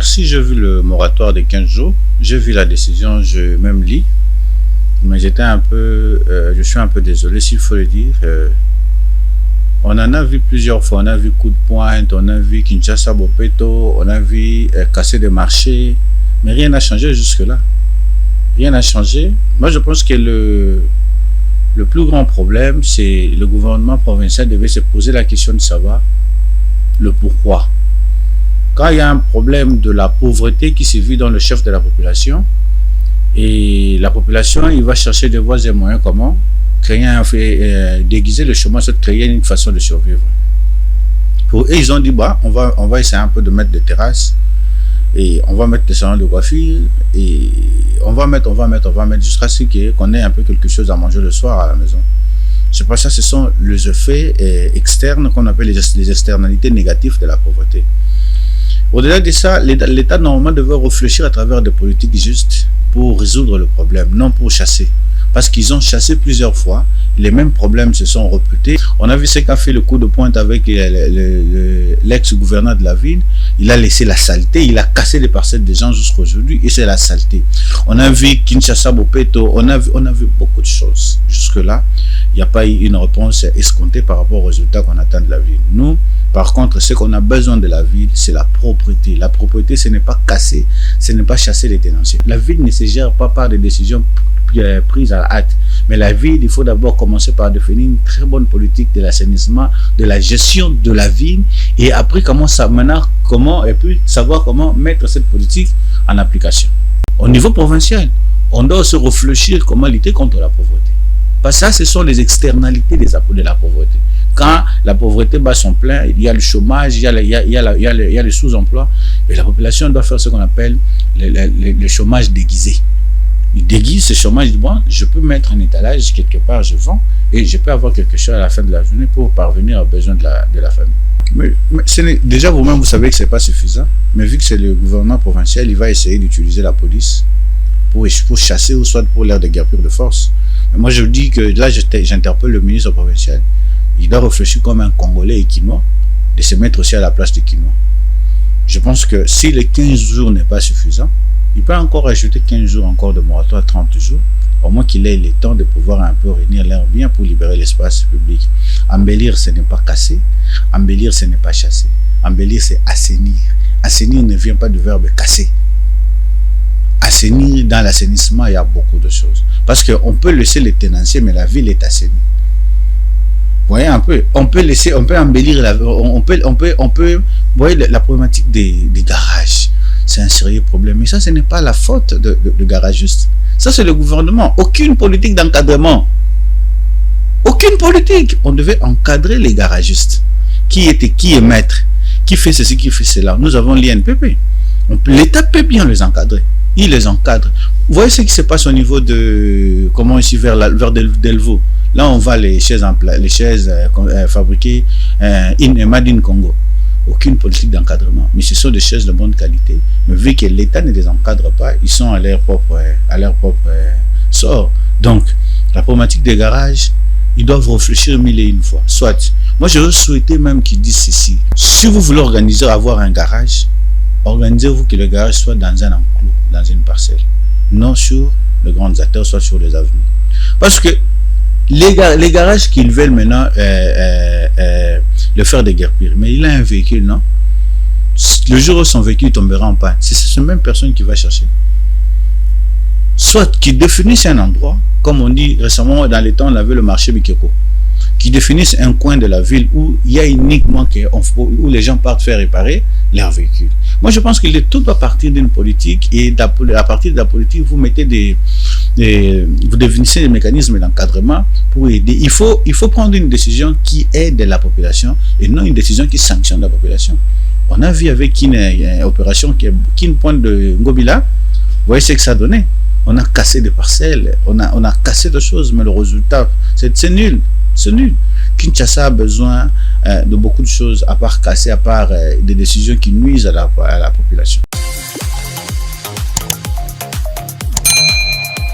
Merci, j'ai vu le moratoire de 15 jours, j'ai vu la décision, je même lis, mais j'étais un peu, je suis un peu désolé s'il faut le dire. On en a vu plusieurs fois, on a vu coup de pointe, on a vu Kinshasa Bopeto, on a vu casser des marchés, mais rien n'a changé jusque-là. Rien n'a changé. Moi, je pense que le plus grand problème, c'est le gouvernement provincial devait se poser la question de savoir le pourquoi. Quand il y a un problème de la pauvreté qui se vit dans le chef de la population, et la population, il va chercher des voies et moyens comment créer déguiser le chômage, créer une façon de survivre. Pour eux, ils ont dit, bah, on va essayer un peu de mettre des terrasses, et on va mettre des salons de coiffure, et on va mettre, jusqu'à ce qu'on ait un peu quelque chose à manger le soir à la maison. C'est pas ça, ce sont les effets externes qu'on appelle les externalités négatives de la pauvreté. Au-delà de ça, l'État normalement devait réfléchir à travers des politiques justes pour résoudre le problème, non pour chasser. Parce qu'ils ont chassé plusieurs fois, les mêmes problèmes se sont répétés. On a vu ce qu'a fait le coup de pointe avec l'ex-gouverneur de la ville. Il a laissé la saleté, il a cassé les parcelles des gens jusqu'à aujourd'hui, et c'est la saleté. On a vu Kinshasa Bopeto, on a vu beaucoup de choses. Jusque-là, il n'y a pas eu une réponse escomptée par rapport aux résultats qu'on attend de la ville. Nous, par contre, ce qu'on a besoin de la ville, c'est la propreté. La propreté, ce n'est pas casser, ce n'est pas chasser les tenanciers. La ville ne se gère pas par des décisions prises à la hâte. Mais la ville, il faut d'abord commencer par définir une très bonne politique de l'assainissement, de la gestion de la ville, et après et puis savoir comment mettre cette politique en application. Au niveau provincial, on doit se réfléchir comment lutter contre la pauvreté. Parce que ça, ce sont les externalités de la pauvreté. Quand la pauvreté bat son plein, il y a le chômage, il y a le sous-emploi, et la population doit faire ce qu'on appelle le chômage déguisé. Il déguise ce chômage, il dit, bon, je peux mettre un étalage quelque part, je vends, et je peux avoir quelque chose à la fin de la journée pour parvenir aux besoins de la famille. Mais déjà, vous-même, vous savez que ce n'est pas suffisant, mais vu que c'est le gouvernement provincial, il va essayer d'utiliser la police pour chasser ou soit pour l'air de guerre de force. Mais moi, je dis que là, j'interpelle le ministre provincial. Il doit réfléchir comme un Congolais et Quinois, de se mettre aussi à la place des Quinois. Je pense que si les 15 jours n'est pas suffisant, il peut encore ajouter 15 jours encore de moratoire, 30 jours, au moins qu'il ait le temps de pouvoir un peu réunir l'air bien pour libérer l'espace public. Embellir, ce n'est pas casser. Embellir, ce n'est pas chasser. Embellir, c'est assainir. Assainir ne vient pas du verbe casser. Assainir, dans l'assainissement, il y a beaucoup de choses. Parce qu'on peut laisser les tenanciers, mais la ville est assainie. Vous voyez un peu, on peut embellir, vous voyez la problématique des garages. C'est un sérieux problème. Mais ça, ce n'est pas la faute de garagistes. Ça, c'est le gouvernement. Aucune politique d'encadrement. Aucune politique. On devait encadrer les garagistes. Qui est maître? Qui fait ceci, qui fait cela? Nous avons l'INPP. L'État peut bien les encadrer. Il les encadre. Vous voyez ce qui se passe au niveau de... Comment ici, vers Delvaux. Là, on voit les chaises fabriquées Made in Congo. Aucune politique d'encadrement, mais ce sont des chaises de bonne qualité. Mais vu que l'État ne les encadre pas, ils sont à leur propre sort. Donc, la problématique des garages, ils doivent réfléchir 1001 fois. Soit, moi je souhaitais même qu'ils disent ceci. Si vous voulez avoir un garage, organisez-vous que le garage soit dans un enclos, dans une parcelle. Non sur les grandes artères, soit sur les avenues. Parce que les garages qu'ils veulent maintenant le faire déguerpir, mais il a un véhicule, non? Le jour où son véhicule tombera en panne, c'est cette même personne qui va chercher. Soit qu'ils définissent un endroit, comme on dit récemment dans les temps, on avait le marché Bikeko, qui définissent un coin de la ville où il y a uniquement où les gens partent faire réparer leur véhicule. Moi, je pense que tout doit partir d'une politique, et à partir de la politique, vous mettez vous définissez des mécanismes d'encadrement pour aider. Il faut prendre une décision qui aide la population et non une décision qui sanctionne la population. On a vu avec une opération qui pointe de Ngobila, vous voyez ce que ça a donné. On a cassé des parcelles, on a cassé des choses, mais le résultat, c'est nul. C'est nul. Kinshasa a besoin de beaucoup de choses, à part casser, à part des décisions qui nuisent à la population.